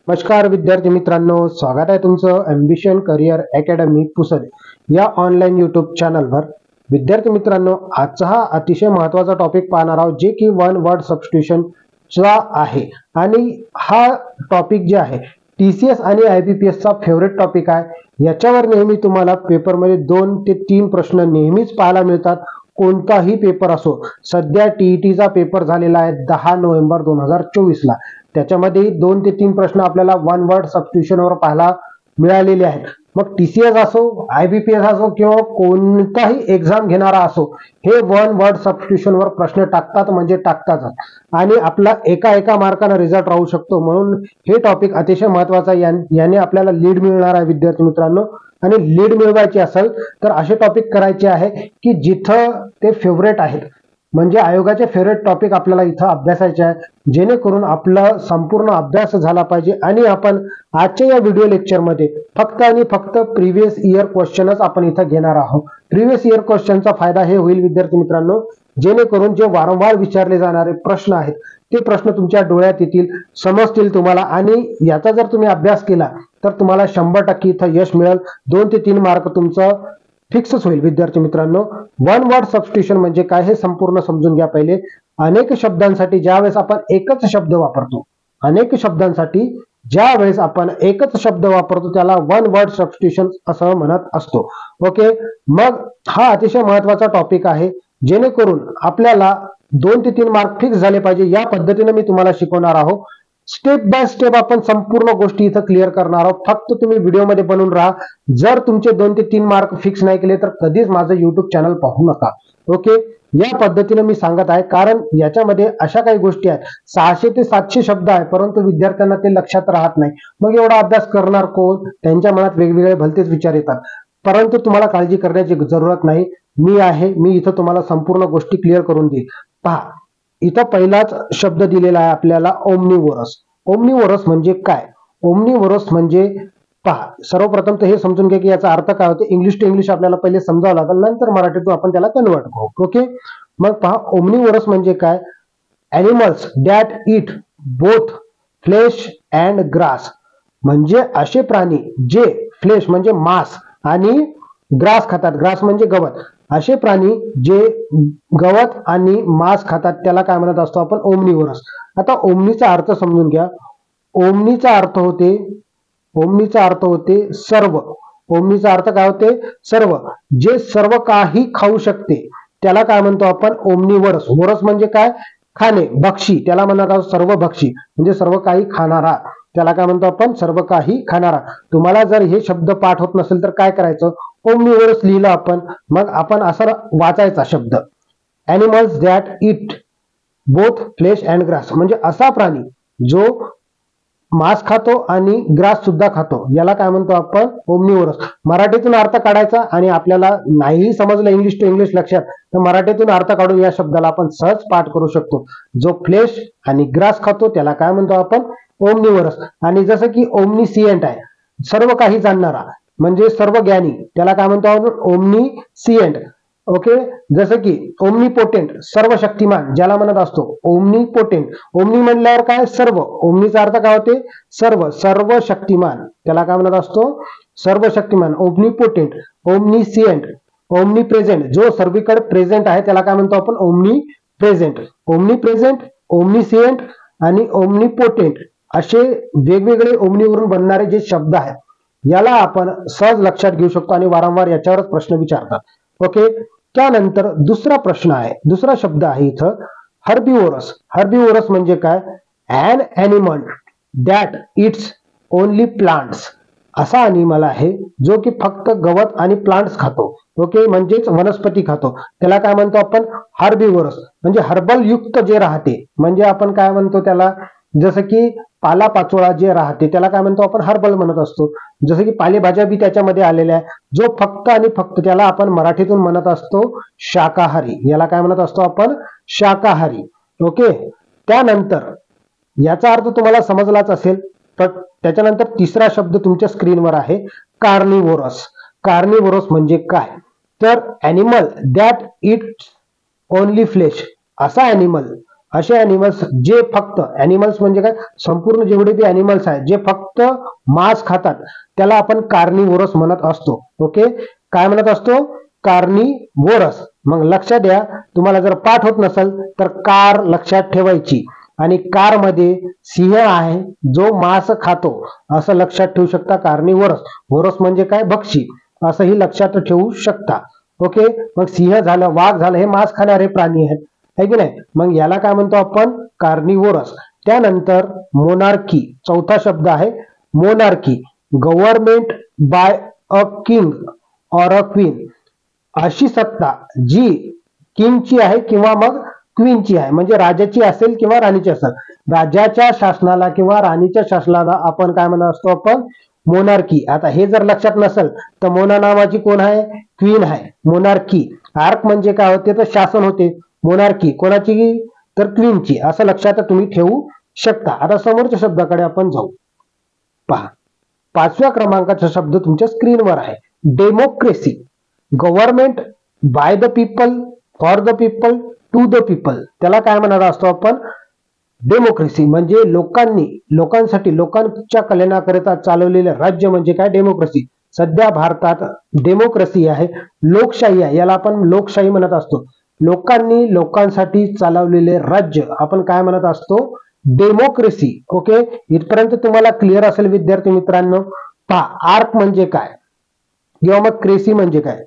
नमस्कार विद्यार्थी मित्रांनो, स्वागत आहे तुमचं ॲम्बिशन करिअर अकॅडमी पुसद या ऑनलाईन यूट्यूब चॅनलवर। विद्यार्थी मित्रांनो, आजचा हा अतिशय महत्त्वाचा टॉपिक पाहणार आहोत जे की वन वर्ड सबस्टिट्यूशनचा आहे। आणि हा टॉपिक जे आहे TCS आणि IBPS चा फेवरेट टॉपिक आहे। याच्यावर नेहमी तुम्हाला पेपरमध्ये 2 ते 3 प्रश्न नेहमीच पाहायला मिळतात। कोणताही पेपर असो, सध्या TET चा पेपर झालेला आहे 10 नोव्हेंबर 2024 ला। त्याच्यामध्ये 2 ते 3 प्रश्न आपल्याला वन वर्ड सबस्टिट्यूशनवर पाहायला मिळालेले आहेत। मग TCS असो, IBPS असो किंवा कोणताही एक्झाम घेणारा असो, हे वन वर्ड सबस्टिट्यूशनवर प्रश्न टाकतात म्हणजे टाकतातच। आणि आपला एका मार्काने रिझल्ट राहू शकतो, म्हणून हे टॉपिक अतिशय महत्त्वाचा आहे। याने आपल्याला लीड मिळणार आहे विद्यार्थी मित्रांनो। आणि लीड मिळवायची असेल तर असे टॉपिक करायचे आहे की जिथं ते फेवरेट आहेत, म्हणजे आयोगाचे फेवरेट टॉपिक आपल्याला इथं अभ्यासायचे आहे, जेणेकरून आपला संपूर्ण अभ्यास झाला पाहिजे। आणि आपण आजच्या या व्हिडिओ लेक्चरमध्ये फक्त आणि फक्त प्रिव्हियस इयर क्वेश्चनच आपण इथं घेणार आहोत। प्रिव्हियस इयर क्वेश्चनचा फायदा हे होईल विद्यार्थी मित्रांनो, जेणेकरून जे वारंवार विचारले जाणारे प्रश्न आहेत ते प्रश्न तुमच्या डोळ्यात येतील, समजतील तुम्हाला। आणि याचा जर तुम्ही अभ्यास केला तर तुम्हाला 100% इथं यश मिळेल। 2 ते 3 मार्क तुमचं फिक्सच होईल विद्यार्थी मित्रांनो। वन वर्ड सबस्टिट्यूशन म्हणजे काय हे संपूर्ण समजून घ्या पहिले। अनेक शब्दांसाठी ज्यावेळेस आपण एकच शब्द वापरतो, अनेक शब्दांसाठी ज्यावेळेस आपण एकच शब्द वापरतो त्याला वन वर्ड सबस्टिट्यूशन असं म्हणत असतो। ओके, मग हा अतिशय महत्त्वाचा टॉपिक आहे, जेणेकरून आपल्याला 2 ते 3 मार्क फिक्स झाले पाहिजे। या पद्धतीने मी तुम्हाला शिकवणार आहोत। स्टेप बाय स्टेप आपण संपूर्ण गोष्टी इथं क्लिअर करणार आहोत। फक्त तुम्ही व्हिडिओमध्ये बनून राहा। जर तुमचे 2 ते 3 मार्क फिक्स नाही केले तर कधीच माझं YouTube चॅनल पाहू नका। ओके, या पद्धतीने मी सांगत आहे, कारण याच्यामध्ये अशा काही गोष्टी आहेत 600 ते 700 शब्द आहे, परंतु विद्यार्थ्यांना ते लक्षात राहत नाही। मग एवढा अभ्यास करणार कोण? त्यांच्या मनात वेगवेगळे भलतेच विचार येतात। परंतु तुम्हाला काळजी करण्याची जरूरत नाही, मी आहे, मी इथं तुम्हाला संपूर्ण गोष्टी क्लिअर करून देईल। पहा, इथं पहिलाच शब्द दिलेला आहे आपल्याला ओमनिवोरस। ओमनिवोरस म्हणजे काय? ओमनिवोरस म्हणजे पहा, सर्वप्रथम तर हे समजून घ्या की याचा अर्थ काय होते। इंग्लिश टू इंग्लिश आपल्याला पहिले समजावं लागेल, नंतर मराठीतून आपण त्याला कन्वर्ट करू। ओके, मग पहा, ओमनिवोरस म्हणजे काय? Animals that eat both flesh and grass, म्हणजे असे प्राणी जे फ्लेश म्हणजे मांस आणि ग्रास खातात। ग्रास म्हणजे गवत। असे प्राणी जे गवत आणि मांस खातात त्याला काय म्हणत असतो आपण? ओमनिवोरस। आता ओमनीचा अर्थ समजून घ्या। ओमनीचा अर्थ होते सर्व। ओमनीचा अर्थ काय होते? सर्व। जे सर्व काही खाऊ शकते त्याला काय म्हणतो आपण? ओमनिवोरस। वोरस म्हणजे काय? खाणे, भक्षी, त्याला म्हणत आहोत सर्व भक्षी, म्हणजे सर्व काही खाणारा, त्याला काय म्हणतो आपण? सर्व काही खाणारा। तुम्हाला जर हे शब्द पाठ होत नसेल तर काय करायचं? ओमनिवोरस लिहिलं आपण, मग आपण असं वाचायचा शब्द, animals that eat both flesh and grass, म्हणजे असा प्राणी जो मांस खातो आणि ग्रास सुद्धा खातो, याला काय म्हणतो आपण? ओमनिवोरस। मराठीतून अर्थ काढायचा, आणि आपल्याला नाही समजलं इंग्लिश टू इंग्लिश लक्षात तर मराठीतून अर्थ काढून या शब्दाला आपण सहज पाठ करू शकतो। जो फ्लेश आणि ग्रास खातो त्याला काय म्हणतो आपण? ओमनिवोरस। आणि जसं की ओमनिसियंट आहे, सर्व काही जाणणारा म्हणजे सर्व ज्ञानी, त्याला काय म्हणतो आपण? ओमनिसियंट। ओके, जसं की ओमनिपोटेंट, सर्व शक्तिमान, ज्याला म्हणत असतो ओमनिपोटेंट। ओमनी म्हणल्यावर काय? सर्व। ओमनीचा अर्थ काय होते? सर्व, सर्व शक्तिमान, त्याला काय म्हणत असतो? सर्व शक्तिमान, ओमनिपोटेंट। ओमनिसियंट, ओमनिप्रेझेंट, जो सर्वीकडे प्रेझेंट आहे त्याला काय म्हणतो आपण? ओमनिप्रेझेंट। ओमनिप्रेझेंट, ओमनिसियंट आणि ओमनिपोटेंट असे वेगवेगळे ओमनीवरून बनणारे जे शब्द आहेत याला आपण सहज लक्षात घेऊ शकतो, आणि वारंवार याच्यावरच प्रश्न विचारतात। ओके, त्यानंतर दुसरा प्रश्न आहे, दुसरा शब्द आहे इथं हर्बिवोरस। हर्बिवोरस म्हणजे काय? An animal that eats only plants, असा ॲनिमल आहे जो की फक्त गवत आणि प्लांट्स खातो। ओके, म्हणजेच वनस्पती खातो, त्याला काय म्हणतो आपण? हर्बिवोरस। म्हणजे हर्बल युक्त जे राहते, म्हणजे आपण काय म्हणतो त्याला? जसं की पालापाचोळा जे राहते त्याला काय म्हणतो आपण? हर्बल म्हणत असतो। जसं की पालेभाज्या बी त्याच्यामध्ये आलेल्या आहे, जो फक्त आणि फक्त त्याला आपण मराठीतून म्हणत असतो शाकाहारी, याला काय म्हणत असतो आपण? शाकाहारी। ओके, त्यानंतर याचा अर्थ तुम्हाला समजलाच असेल, तर त्याच्यानंतर तिसरा शब्द तुमच्या स्क्रीनवर आहे कार्निवोरस। कार्निवोरस म्हणजे काय? तर animal that eats only flesh, असा ॲनिमल असे अॅनिमल्स जे फक्त, अॅनिमल्स म्हणजे काय, संपूर्ण जेवढे बी अॅनिमल्स आहेत जे फक्त मांस खातात त्याला आपण कार्निवोरस म्हणत असतो. ओके, काय म्हणत असतो, कार्निवोरस. मग लक्षात द्या, तुम्हाला जर पाठ होत नसेल तर कार लक्षात ठेवायची आणि कार मध्ये सिंह आहे जो मांस खातो असं लक्षात ठेवू शकता. कार्निवोरस, वोरस म्हणजे काय, भक्षी, असंही लक्षात ठेवू शकता. ओके, मग सिंह झालं, वाघ झालं, हे मांस खाणारे प्राणी आहेत, है की नाही. मग याला काय म्हणतो आपण, कार्निवोरस. त्यानंतर मोनार्की, चौथा शब्द आहे monarchy. Government by a king or a queen, अशी सत्ता जी किंगची आहे किंवा मग क्वीनची आहे, म्हणजे राजाची असेल किंवा राणीची असेल. राजाच्या शासनाला किंवा राणीच्या शासनाला आपण काय म्हणत असतो, आपण मोनार्की. आता हे जर लक्षात नसेल तर मोना नावाची कोण आहे, क्वीन आहे. मोनार्की, आर्क म्हणजे काय होते तर शासन होते, मोनार्की कोणाची तर क्वीनची, असं लक्षात तुम्ही ठेवू शकता. आता समोरच्या शब्दाकडे आपण जाऊ. पहा, 5व्या क्रमांकाचा शब्द तुमच्या स्क्रीनवर आहे, democracy. Government by the people, for the people, to the people, त्याला काय म्हणत असतो आपण, डेमोक्रेसी. म्हणजे लोकांनी, लोकांसाठी, लोकांच्या कल्याणाकरिता चालवलेले राज्य म्हणजे काय, डेमोक्रेसी. सध्या भारतात डेमोक्रेसी आहे, लोकशाही आहे, याला आपण लोकशाही म्हणत असतो. लोकांनी लोकांसाठी चालवलेले राज्य आपण काय म्हणत असतो, डेमोक्रेसी. ओके, इथपर्यंत तुम्हाला क्लिअर असेल विद्यार्थी मित्रांनो. पहा, आर्क म्हणजे काय किंवा मग क्रेसी म्हणजे काय.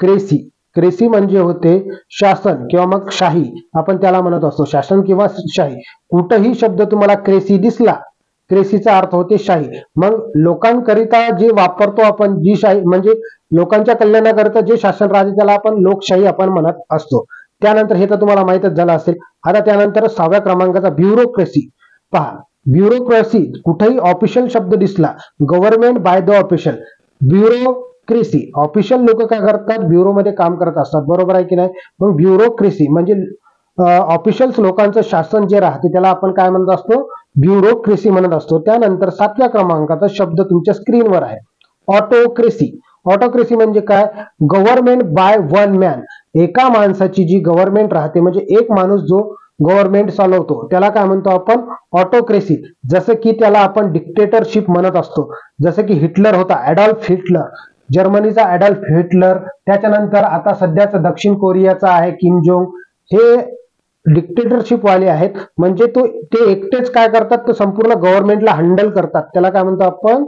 क्रेसी, क्रेसी म्हणजे होते शासन किंवा मग शाही, आपण त्याला म्हणत असतो शासन किंवा शाही. कुठेही शब्द तुम्हाला क्रेसी दिसला, क्रेसीचा अर्थ होते शाही. मग लोकांकरिता जे वापरतो आपण, जी शाही म्हणजे लोकांच्या कल्याणाकरिता जे शासन राहते त्याला आपण लोकशाही आपण म्हणत असतो. त्यानंतर हे तर तुम्हाला माहितच झालं असेल. आता त्यानंतर 6व्या क्रमांकाचा ब्युरोक्रेसी. पहा, ब्युरोक्रेसी, कुठेही ऑफिशियल शब्द दिसला, government by the official, bureaucracy, official लोक काय करतात, ब्युरो मध्ये काम करत असतात, बरोबर आहे की नाही. मग ब्युरोक्रेसी म्हणजे ऑफिशियल्स लोकांचं शासन जे राहते त्याला आपण काय म्हणत असतो, ब्युरोक्रेसी म्हणत असतो. त्यानंतर 7व्या क्रमांकाचा शब्द तुमच्या स्क्रीनवर आहे, ऑटोक्रेसी. ऑटोक्रेसी म्हणजे काय, गव्हर्नमेंट बाय वन मॅन, एका माणसाची जी गव्हर्नमेंट राहते, म्हणजे एक माणूस जो गव्हर्नमेंट चालवतो त्याला काय म्हणतो आपण, ऑटोक्रेसी. जसं की त्याला आपण डिक्टेटरशिप म्हणत असतो. जसं की हिटलर होता, ॲडॉल्फ हिटलर, जर्मनीचा ॲडॉल्फ हिटलर. त्याच्यानंतर आता सध्याचा दक्षिण कोरियाचा आहे किम जोंग, हे डिक्टेटरशिप वाले आहेत. म्हणजे ते एकटेच काय करतात, तर संपूर्ण गव्हर्नमेंटला हँडल करतात, त्याला काय म्हणतो आपण,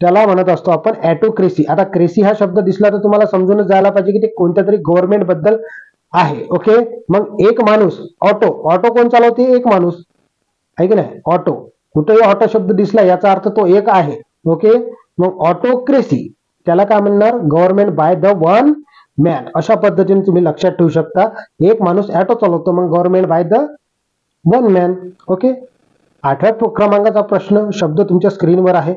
त्याला म्हणत असतो आपण ऑटोक्रेसी. आता क्रेसी हा शब्द दिसला तर तुम्हाला समजूनच जायला पाहिजे की ते कोणत्या तरी गव्हर्नमेंट बद्दल आहे. ओके, मग एक माणूस, ऑटो, ऑटो कोण चालवते, एक माणूस आहे की नाही. ऑटो, कुठेही ऑटो शब्द दिसला याचा अर्थ तो एक आहे. ओके, मग ऑटोक्रेसी त्याला काय म्हणणार, government by the one man, अशा पद्धतीने तुम्ही लक्षात ठेवू शकता. एक माणूस ऑटो चालवतो, मग government by the one man. Okay, 8व्या क्रमांकाचा प्रश्न शब्द तुमच्या स्क्रीनवर आहे,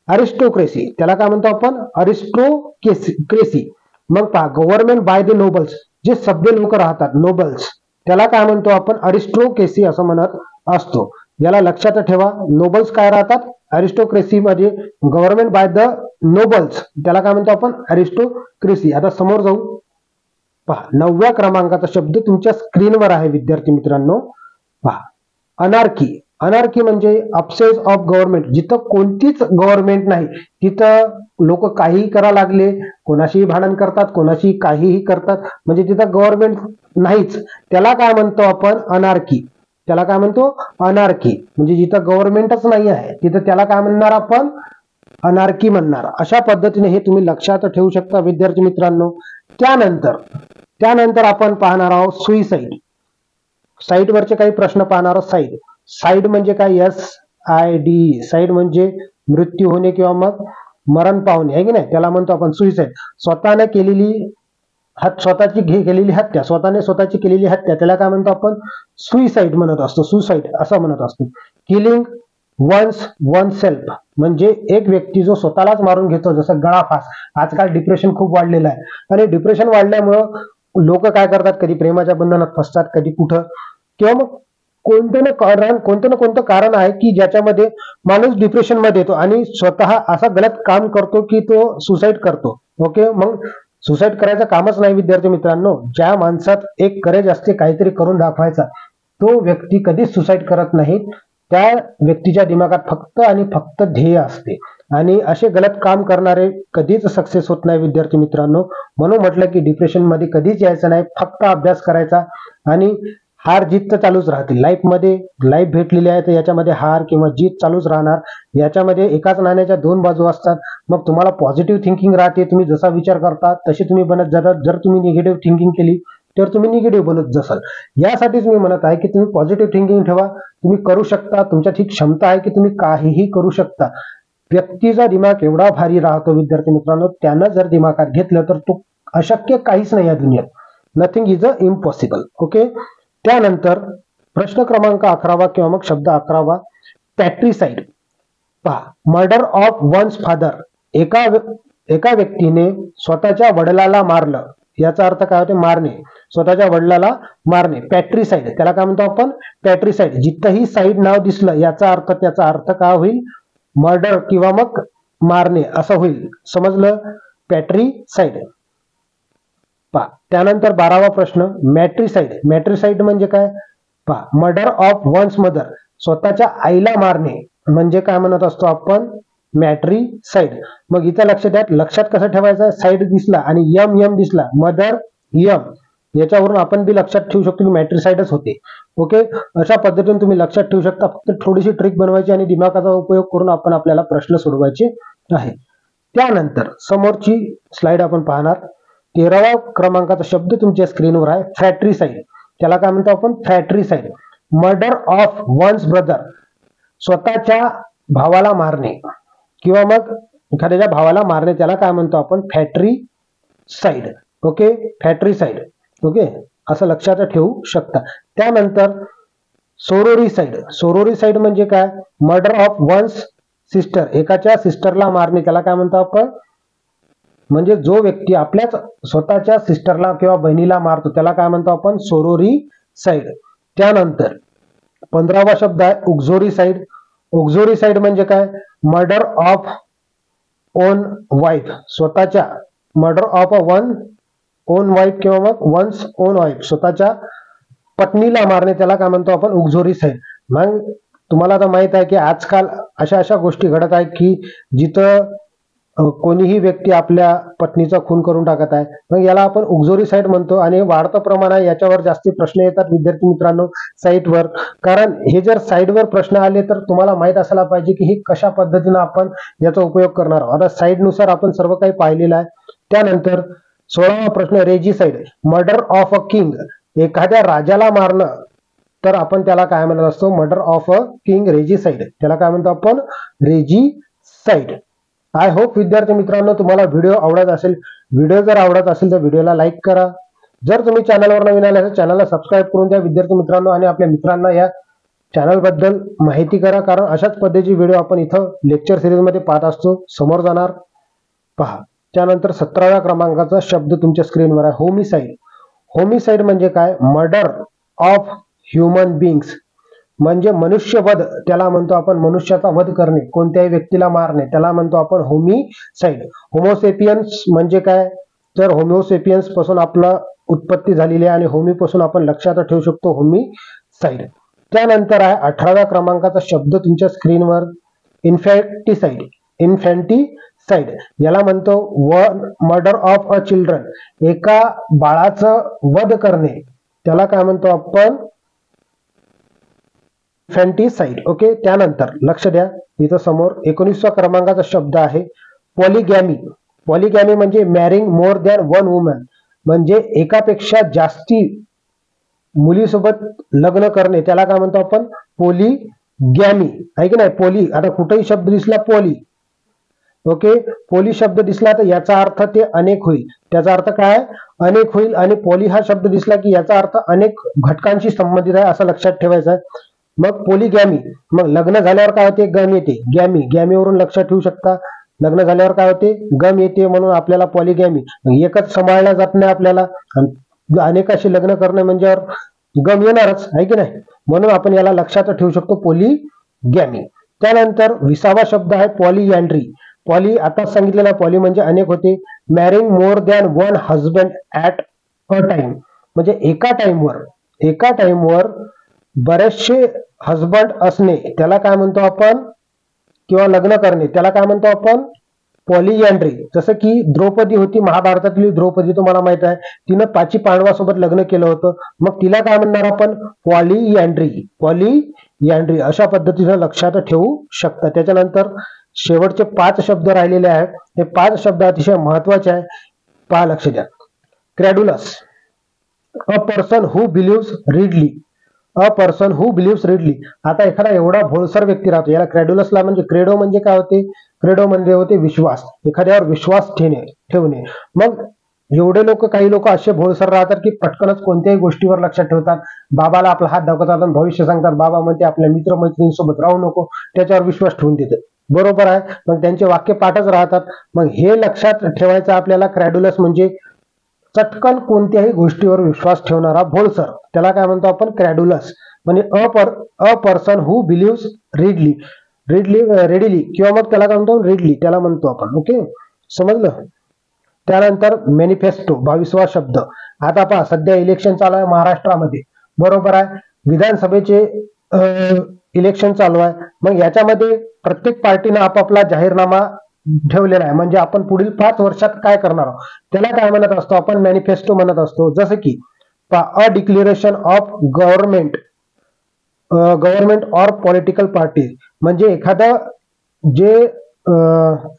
अरिस्टोक्रेसी. त्याला काय म्हणतो आपण, अरिस्टोक्रेसी. मग पहा, गव्हर्नमेंट बाय द नोबल्स, जे सभ्य लोक राहतात, नोबल्स, त्याला काय म्हणतो आपण, अरिस्टोक्रेसी असं म्हणत असतो. याला लक्षात ठेवा, नोबल्स काय राहतात, अरिस्टोक्रेसी मध्ये गव्हर्नमेंट बाय द नोबल्स, त्याला काय म्हणतो आपण, अरिस्टोक्रेसी. आता समोर जाऊ. पहा, 9व्या क्रमांकाचा शब्द तुमच्या स्क्रीनवर आहे विद्यार्थी मित्रांनो. पहा, अनार्की. अनार्की म्हणजे अब्सेन्स ऑफ गव्हर्नमेंट, जिथं कोणतीच गव्हर्नमेंट नाही तिथं लोक काहीही करा लागले, कोणाशीही भांडण करतात, कोणाशी काहीही करतात, म्हणजे तिथं गव्हर्नमेंट नाहीच, त्याला काय म्हणतो आपण, अनार्की. त्याला काय म्हणतो, अनार्की. म्हणजे जिथं गव्हर्नमेंटच नाही आहे तिथं त्याला काय म्हणणार आपण, अनार्की म्हणणार. अशा पद्धतीने हे तुम्ही लक्षात ठेवू शकता विद्यार्थी मित्रांनो. त्यानंतर आपण पाहणार आहोत सुईसाईड. साईड वरचे काही प्रश्न पाहणार आहोत. साईड, साईड म्हणजे काय, SID, साईड म्हणजे मृत्यू होणे किंवा मग मरण पावणे, आहे की नाही, त्याला म्हणतो आपण सुईसाईड. स्वतःने केलेली स्वतःची केलेली हत्या, स्वतःने स्वतःची केलेली हत्या, त्याला काय म्हणतो आपण, सुईसाईड म्हणत असतो, सुसाईड असं म्हणत असतो. किलिंग वन सेल्फ म्हणजे एक व्यक्ती जो स्वतःलाच मारून घेतो, जसं गळाफास. आजकाल डिप्रेशन खूप वाढलेलं आहे आणि डिप्रेशन वाढल्यामुळं लोक काय करतात, कधी प्रेमाच्या बंधनात फसतात, कधी कुठं, किंवा मग कोणतं ना कोणतं कारण आहे की ज्याच्यामध्ये माणूस डिप्रेशन मध्ये येतो आणि स्वतः असा गलत काम करतो की तो सुसाईड करतो. ओके, मग सुसाईड करायचं कामच नाही विद्यार्थी मित्रांनो. ज्या माणसात एक करेज असते काहीतरी करून दाखवायचा, तो व्यक्ती कधीच सुसाईड करत नाही. त्या व्यक्तीच्या दिमागात फक्त आणि फक्त ध्येय असते आणि असे गलत काम करणारे कधीच सक्सेस होत नाही विद्यार्थी मित्रांनो. म्हणून म्हटलं की डिप्रेशन मध्ये कधीच यायचं नाही, फक्त अभ्यास करायचा आणि हार जीत तर चालूच राहतील. लाईफ भेटलेली आहे तर याच्यामध्ये हार किंवा जीत चालूच राहणार. याच्यामध्ये एकाच नाण्याच्या दोन बाजू असतात. मग तुम्हाला पॉझिटिव्ह थिंकिंग राहते, तुम्ही जसा विचार करता तसे तुम्ही बनत जातात. जर तुम्ही निगेटिव्ह थिंकिंग केली तर तुम्ही निगेटिव्ह बनत जासाल. यासाठीच मी म्हणत आहे की तुम्ही पॉझिटिव्ह थिंकिंग ठेवा, तुम्ही करू शकता, तुमच्यात ही क्षमता आहे की तुम्ही काहीही करू शकता. व्यक्तीचा दिमाग एवढा भारी राहतो विद्यार्थी मित्रांनो, त्यानं जर दिमागात घेतलं तर तो अशक्य काहीच नाही या दुनियेत. Nothing is a impossible. Okay. त्यानंतर प्रश्न क्रमांक 11 किंवा मग शब्द 11, पॅट्रिसाइड. पहा, मर्डर ऑफ वन्स फादर. एका व्यक्तीने स्वतःच्या वडिलाला मारलं, याचा अर्थ काय होते? मारणे. स्वतःच्या वडिलाला मारणे, पॅट्रिसाइड. त्याला काय म्हणतो आपण? पॅट्रिसाइड. जिथंही साइड नाव दिसलं त्याचा अर्थ काय होईल? मर्डर किंवा मग मारणे असं होईल. समजलं? पॅट्रिसाइड. पहा, त्यानंतर 12वा प्रश्न, मॅट्रिसाइड. मॅट्रिसाइड म्हणजे काय? पहा, मर्डर ऑफ वन्स मदर. स्वतःच्या आईला मारणे म्हणजे काय म्हणत असतो आपण? मॅट्रिसाइड. मग इथं लक्षात कसं ठेवायचं? साइड दिसला आणि यम दिसला, मदर यम, याच्यावरून आपण बी लक्षात ठेवू शकतो की मॅट्रिसाइडच होते. ओके. अशा पद्धतीने तुम्ही लक्षात ठेवू शकता. फक्त थोडीशी ट्रिक बनवायची आणि दिमागाचा उपयोग करून आपल्याला प्रश्न सोडवायचे आहे. त्यानंतर समोरची स्लाइड आपण पाहणार. 13व्या क्रमांकाचा शब्द तुमच्या स्क्रीनवर आहे, फ्रॅट्रिसाइड. त्याला काय म्हणतो आपण? Fratricide. Murder of one's brother. स्वतःच्या भावाला मारणे किंवा मग एखाद्याच्या भावाला मारणे, त्याला काय म्हणतो आपण? फ्रॅट्रिसाइड. ओके. फ्रॅट्रिसाइड. ओके, असं लक्षात ठेवू शकता. त्यानंतर सोरोरीसाइड. सोरोरीसाइड म्हणजे काय? Murder of one's sister. एकाच्या सिस्टरला मारणे, त्याला काय म्हणतो आपण? म्हणजे जो व्यक्ती आपल्याच स्वतःच्या सिस्टरला किंवा बहिणीला मारतो त्याला काय म्हणतो आपण? सोरोरीसाइड. त्यानंतर 15वा शब्द आहे, उक्झोरीसाइड. उक्झोरीसाइड म्हणजे काय? Murder of own wife. स्वतःच्या murder of a one own wife किंवा मग वन्स ओन वाईफ, स्वतःच्या पत्नीला मारणे, त्याला काय म्हणतो आपण? उक्झोरीसाइड. मग तुम्हाला आता माहित आहे की आजकाल अशा गोष्टी घडत आहेत की जिथं कोणीही व्यक्ती आपल्या पत्नीचा खून करून टाकत आहे. मग याला आपण उक्झोरीसाइड म्हणतो आणि वाढतं प्रमाण आहे. याच्यावर जास्ती प्रश्न येतात विद्यार्थी मित्रांनो साईटवर. कारण हे जर साईडवर प्रश्न आले तर तुम्हाला माहित असायला पाहिजे की हे कशा पद्धतीने आपण याचा उपयोग करणार आहोत. आता साईडनुसार आपण सर्व काही पाहिलेलं आहे. त्यानंतर 16वा प्रश्न, regicide. Murder of a king. एखाद्या राजाला मारणं तर आपण त्याला काय म्हणत असतो? Murder of a king, regicide. त्याला काय म्हणतो आपण? रेजिसाइड. आय होप विद्यार्थी मित्रांनो तुम्हाला व्हिडिओ आवडत असेल. व्हिडिओ जर आवडत असेल तर व्हिडिओला लाईक करा. जर तुम्ही चॅनलवर नवीन आले तर चॅनलला सबस्क्राईब करून द्या विद्यार्थी मित्रांनो आणि आपल्या मित्रांना या चॅनल बद्दल माहिती करा. कारण अशाच पद्धतीची व्हिडिओ आपण इथं लेक्चर सिरीज मध्ये पाहत असतो, समोर जाणार. पहा, त्यानंतर 17व्या क्रमांकाचा शब्द तुमच्या स्क्रीनवर आहे, होमिसाइड. होमिसाइड म्हणजे काय? Murder of human beings. म्हणजे मनुष्यवध, त्याला म्हणतो आपण. मनुष्याचा वध करणे, कोणत्याही व्यक्तीला मारणे, त्याला म्हणतो आपण होमिसाइड. होमोसेपियन्स म्हणजे काय? तर होमोसेपियन्स पासून आपला उत्पत्ती झालेली आहे आणि होमी पासून आपण लक्षात ठेवू शकतो होमिसाइड. त्यानंतर आहे 18व्या क्रमांकाचा शब्द तुमच्या स्क्रीनवर, इन्फॅन्टिसाइड. इन्फॅन्टिसाइड याला म्हणतो मर्डर ऑफ अ चिल्ड्रन. एका बाळाचं वध करणे, त्याला काय म्हणतो आपण? इन्फॅन्टिसाइड. ओके. त्यानंतर लक्ष द्या, इथं समोर 19व्या क्रमांकाचा शब्द आहे, पॉलिगॅमी. पॉलिगॅमी म्हणजे marrying more than one woman. म्हणजे एकापेक्षा जास्ती मुलीसोबत लग्न करणे, त्याला काय म्हणतो आपण? पॉलिगॅमी. आहे की नाही? पॉली, आता कुठेही शब्द दिसला पॉली. ओके. पॉली शब्द दिसला तर याचा अर्थ ते अनेक होईल. त्याचा अर्थ काय? अनेक होईल. आणि पॉली हा शब्द दिसला की याचा अर्थ अनेक घटकांशी संबंधित आहे असं लक्षात ठेवायचं आहे. मग पॉलिगॅमी. मग लग्न झाल्यावर काय होते? गम येते. गॅमी, गॅमीवरून लक्षात ठेवू शकता. लग्न झाल्यावर काय होते? गम येते, म्हणून आपल्याला पॉलिगॅमी. एकच सांभाळल्या जात नाही आपल्याला, अनेकाशी लग्न करणे म्हणजे गम येणारच, आहे की नाही? म्हणून आपण याला लक्षात ठेवू शकतो, पॉलिगॅमी. त्यानंतर 20वा शब्द आहे, पॉलियँड्री. पॉली आता सांगितलेला पॉली म्हणजे अनेक होते. Marrying more than one husband at a time म्हणजे एका टाइमवर बरेचसे हजबंड असणे त्याला काय म्हणतो आपण, किंवा लग्न करणे त्याला काय म्हणतो आपण, पॉलियँड्री. जसं की द्रौपदी होती, महाभारतातली द्रौपदी तुम्हाला माहित आहे, तिनं 5 पांडवासोबत लग्न केलं होतं. मग तिला काय म्हणणार आपण, पॉलियँड्री अशा पद्धतीनं लक्षात ठेवू शकता. त्याच्यानंतर शेवटचे 5 शब्द राहिलेले आहेत. हे 5 शब्द अतिशय महत्वाचे आहे, पहा लक्ष द्या. क्रॅड्युलस, अ पर्सन हू बिलिव्स रीडली. आता एखादा एवढा भोळसर व्यक्ती राहतो, याला क्रॅड्युलसला म्हणजे क्रेडो म्हणजे काय होते, क्रेडो म्हणजे होते विश्वास, एखाद्यावर विश्वास ठेवणे. मग एवढे लोक, काही लोक असे भोळसर राहतात की पटकनच कोणत्याही गोष्टीवर लक्षात ठेवतात. बाबाला आपला हात दाखवतात आणि भविष्य सांगतात. बाबा म्हणते आपल्या मित्रमैत्रिणींसोबत राहू नको, त्याच्यावर विश्वास ठेवून देते. बरोबर आहे, मग त्यांचे वाक्य पाठच राहतात. मग हे लक्षात ठेवायचं आपल्याला. क्रॅड्युलस म्हणजे चटकन कोणत्याही गोष्टीवर विश्वास ठेवणारा भोळसर, त्याला काय म्हणतो आपण, क्रॅड्युलस. म्हणजे अ पर्सन हू बिलिव्स रेडिली किंवा मग त्याला काय म्हणतो, रेडली त्याला म्हणतो आपण. ओके, समजलं. त्यानंतर मॅनिफेस्टो, 22वा शब्द. आता पहा, सध्या इलेक्शन चालू आहे महाराष्ट्रामध्ये, बरोबर आहे, विधानसभेचे इलेक्शन चालू आहे. मग याच्यामध्ये प्रत्येक पार्टीनं आपापला जाहीरनामा ठेवलेला आहे. म्हणजे आपण पुढील 5 वर्षात काय करणार आहोत त्याला काय म्हणत असतो आपण, मॅनिफेस्टो म्हणत असतो. जसं की a declaration of government or political party म्हणजे एखादं जे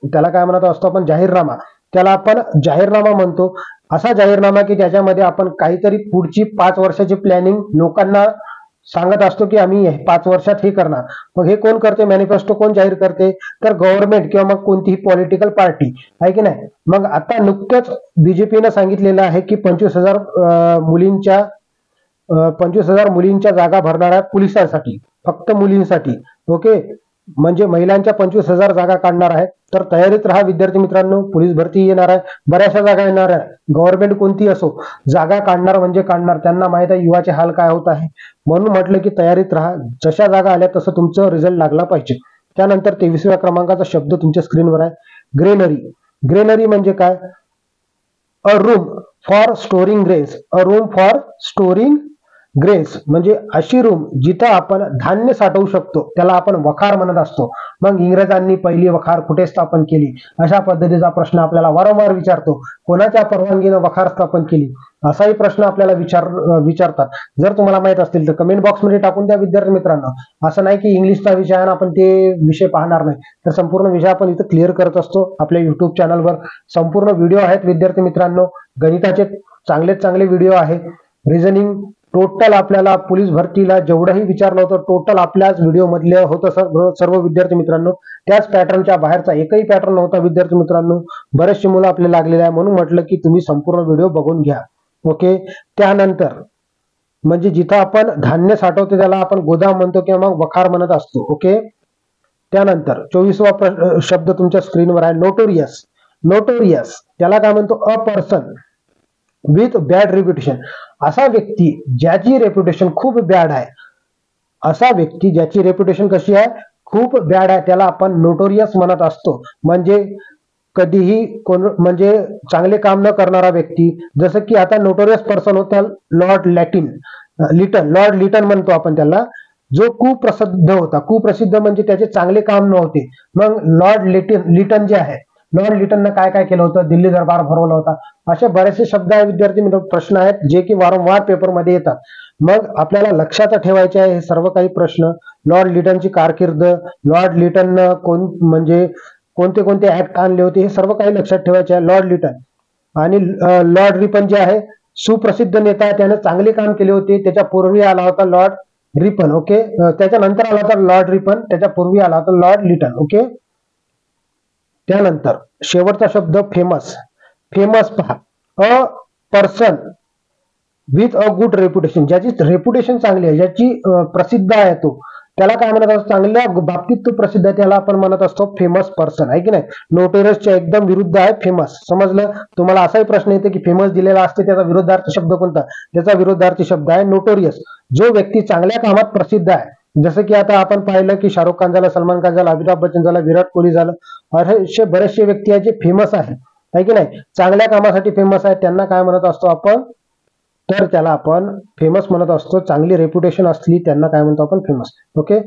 त्याला काय म्हणत असतो आपण, जाहीरनामा, त्याला आपण जाहीरनामा म्हणतो. असा जाहीरनामा की ज्याच्यामध्ये आपण काहीतरी पुढची 5 वर्षाची प्लॅनिंग लोकांना सांगत असतो की आम्ही 5 वर्षात हे करणार. मग हे कोण करते, मॅनिफेस्टो कोण जाहीर करते, तर गव्हर्नमेंट किंवा मग कोणतीही पॉलिटिकल पार्टी आहे की नाही. मग आता नुकतंच बीजेपीनं सांगितलेलं आहे की 25,000 मुलींच्या जागा भरणाऱ्या पोलिसांसाठी, फक्त मुलींसाठी. ओके, म्हणजे महिलांच्या 25,000 जागा काढणार आहे. तर तयारीत राहा विद्यार्थी मित्रांनो, पोलीस भरती येणार आहे, बऱ्याचशा जागा येणार आहे. गव्हर्नमेंट कोणती असो, जागा काढणार म्हणजे काढणार. त्यांना माहित आहे युवाचे हाल काय होत आहे, म्हणून म्हटलं की तयारीत राहा. जशा जागा आल्या तसं तुमचं रिझल्ट लागला पाहिजे. त्यानंतर 23व्या क्रमांकाचा शब्द तुमच्या स्क्रीनवर आहे, ग्रेनरी म्हणजे काय, अ रूम फॉर स्टोरिंग ग्रेन्स म्हणजे अशी रूम जिथं आपण धान्य साठवू शकतो, त्याला आपण वखार म्हणत असतो. मग इंग्रजांनी पहिली वखार कुठे स्थापन केली, अशा पद्धतीचा प्रश्न आपल्याला वारंवार विचारतो. कोणाच्या परवानगीनं वखार स्थापन केली, असाही प्रश्न आपल्याला विचारतात. जर तुम्हाला माहित असतील तर कमेंट बॉक्समध्ये टाकून द्या विद्यार्थी मित्रांनो. असं नाही की इंग्लिशचा विषय आहे आपण ते विषय पाहणार नाही, तर संपूर्ण विषय आपण इथं क्लिअर करत असतो. आपल्या युट्यूब चॅनलवर संपूर्ण व्हिडिओ आहेत विद्यार्थी मित्रांनो. गणिताचे चांगले व्हिडिओ आहे, रिझनिंग, टोटल आपल्याला पोलीस भरतीला जेवढंही विचारलं होतं टोटल आपल्याच व्हिडिओ मधले होतं सर्व विद्यार्थी मित्रांनो. त्याच पॅटर्नच्या बाहेरचा एकही पॅटर्न नव्हता विद्यार्थी मित्रांनो. बरेचसे मुलं आपले लागलेले आहे, म्हणून म्हटलं की तुम्ही संपूर्ण व्हिडिओ बघून घ्या. ओके, त्यानंतर म्हणजे जिथं आपण धान्य साठवतो त्याला आपण गोदाम म्हणतो किंवा मग वखार म्हणत असतो. ओके, त्यानंतर 24वा शब्द तुमच्या स्क्रीनवर आहे, नोटोरियस त्याला काय म्हणतो, a person with bad reputation. असा व्यक्ती ज्याची रेप्युटेशन खूप बॅड आहे, असा व्यक्ती ज्याची रेप्युटेशन कशी आहे, खूप बॅड आहे, त्याला आपण नोटोरियस म्हणत असतो. म्हणजे कधीही म्हणजे चांगले काम न करणारा व्यक्ती. जसं की आता नोटोरियस पर्सन होता लॉर्ड लिटन म्हणतो आपण त्याला, जो कुप्रसिद्ध होता. कुप्रसिद्ध म्हणजे त्याचे चांगले काम नव्हते. मग लॉर्ड लिटन जे आहे, लॉर्ड लिटननं काय काय केलं होतं, दिल्ली दरबार भरवला होता. असे बरेचसे शब्द आहे विद्यार्थी मित्र, प्रश्न आहेत जे की वारंवार पेपरमध्ये येतात. मग आपल्याला लक्षात ठेवायचे आहे हे सर्व काही प्रश्न. लॉर्ड लिटनची कारकीर्द, लॉर्ड लिटननं म्हणजे कोणते ऍक्ट आणले होते, हे सर्व काही लक्षात ठेवायचे आहे. लॉर्ड लिटन आणि लॉर्ड रिपन जे आहे सुप्रसिद्ध नेता आहे, त्याने चांगले काम केले होते. त्याच्या पूर्वी आला होता लॉर्ड रिपन. ओके, त्याच्यानंतर आला होता लॉर्ड रिपन, त्याच्या पूर्वी आला होता लॉर्ड लिटन. ओके, त्यानंतर शेवटचा शब्द फेमस पहा, a person with a good reputation, ज्याची रेप्युटेशन चांगली आहे, ज्याची प्रसिद्ध आहे, तो त्याला काय म्हणत असतो, चांगल्या बाबतीत तो प्रसिद्ध आहे, त्याला आपण म्हणत असतो फेमस पर्सन, आहे की नाही. नोटोरियसच्या एकदम विरुद्ध आहे फेमस. समजलं. तुम्हाला असाही प्रश्न येतो की फेमस दिलेला असते, त्याचा विरुद्धार्थी शब्द कोणता, त्याचा विरुद्धार्थी शब्द आहे नोटोरियस. जो व्यक्ती चांगल्या कामात प्रसिद्ध आहे जसं की आता आपण पाहिलं की शाहरुख खान झालं, सलमान खान झालं, अमिताभ बच्चन झालं, विराट कोहली झालं, असे बरेचसे व्यक्ती आहेत जे फेमस आहेत, आहे की नाही, चांगल्या कामासाठी फेमस आहेत. त्यांना काय म्हणत असतो आपण, तर त्याला आपण फेमस म्हणत असतो. चांगली रेप्युटेशन असली त्यांना काय म्हणतो आपण, फेमस. ओके,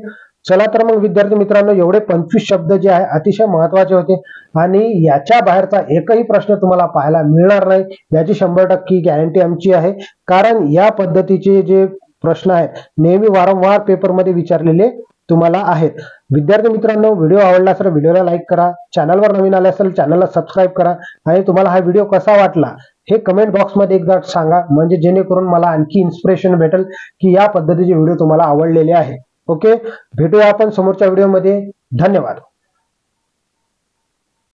चला तर मग विद्यार्थी मित्रांनो, एवढे 25 शब्द जे आहे अतिशय महत्वाचे होते आणि याच्या बाहेरचा एकही प्रश्न तुम्हाला पाहायला मिळणार नाही याची 100% गॅरंटी आमची आहे. कारण या पद्धतीचे जे प्रश्न आहेत नेहमी वारंवार पेपरमध्ये विचारलेले तुम्हाला आहेत. विद्यार्थी मित्रांनो, व्हिडिओ आवडला असेल व्हिडिओला लाईक करा, चॅनलवर नवीन आले असेल चॅनलला सबस्क्राईब करा आणि तुम्हाला हा व्हिडिओ कसा वाटला हे कमेंट बॉक्समध्ये एकदा सांगा, म्हणजे जेणेकरून मला आणखी इन्स्पिरेशन भेटेल की या पद्धतीचे व्हिडिओ तुम्हाला आवडलेले आहे. ओके, भेटूया आपण समोरच्या व्हिडिओमध्ये. धन्यवाद.